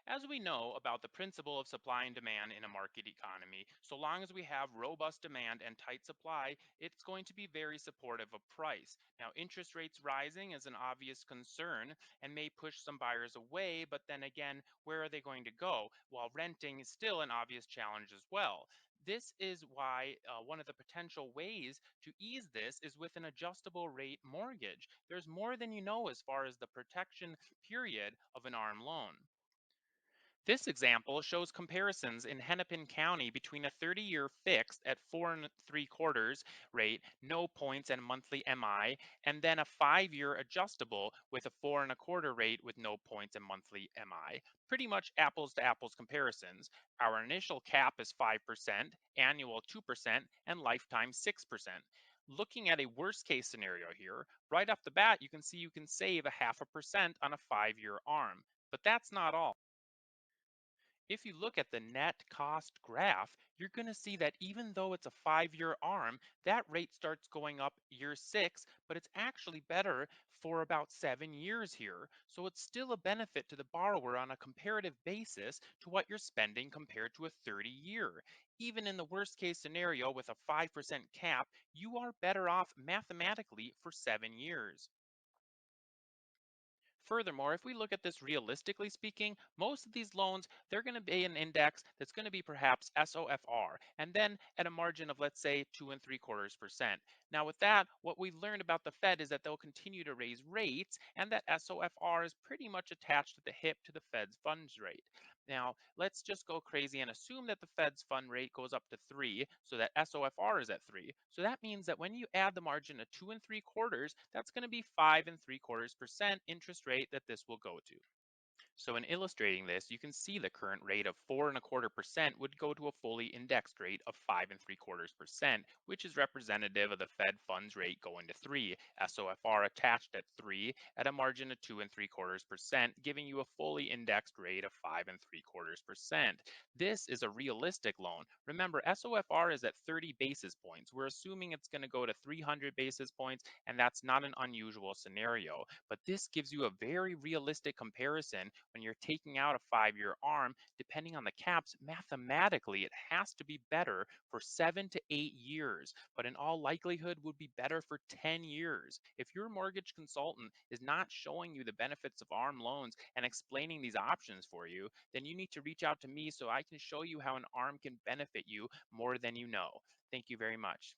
As we know about the principle of supply and demand in a market economy, so long as we have robust demand and tight supply, it's going to be very supportive of price. Now, interest rates rising is an obvious concern and may push some buyers away, but then again, where are they going to go? While renting is still an obvious challenge as well. This is why one of the potential ways to ease this is with an adjustable rate mortgage. There's more than you know as far as the protection period of an ARM loan. This example shows comparisons in Hennepin County between a 30-year fixed at 4 and 3/4 rate, no points and monthly MI, and then a 5-year adjustable with a 4 1/4 rate with no points and monthly MI. Pretty much apples to apples comparisons. Our initial cap is 5%, annual 2%, and lifetime 6%. Looking at a worst case scenario here, right off the bat, you can see you can save a 0.5% on a 5-year ARM. But that's not all. If you look at the net cost graph, you're going to see that even though it's a 5-year arm, that rate starts going up year 6, but it's actually better for about 7 years here. So it's still a benefit to the borrower on a comparative basis to what you're spending compared to a 30-year. Even in the worst case scenario with a 5% cap, you are better off mathematically for 7 years. Furthermore, if we look at this realistically speaking, most of these loans, they're going to be an index that's going to be perhaps SOFR, and then at a margin of, let's say, 2 and 3/4%. Now, with that, what we've learned about the Fed is that they'll continue to raise rates, and that SOFR is pretty much attached at the hip to the Fed's funds rate. Now, let's just go crazy and assume that the Fed's fund rate goes up to 3, so that SOFR is at 3. So that means that when you add the margin of 2 and 3/4, that's going to be 5 and 3/4% interest rate that this will go to. So in illustrating this, you can see the current rate of 4 1/4% would go to a fully indexed rate of 5 and 3/4%, which is representative of the Fed funds rate going to 3, SOFR attached at 3 at a margin of 2 and 3/4%, giving you a fully indexed rate of 5 and 3/4%. This is a realistic loan. Remember, SOFR is at 30 basis points. We're assuming it's going to go to 300 basis points, and that's not an unusual scenario. But this gives you a very realistic comparison when you're taking out a 5-year arm. Depending on the caps, mathematically, it has to be better for 7 to 8 years, but in all likelihood would be better for 10 years. If your mortgage consultant is not showing you the benefits of ARM loans and explaining these options for you, then you need to reach out to me so I can show you how an ARM can benefit you more than you know. Thank you very much.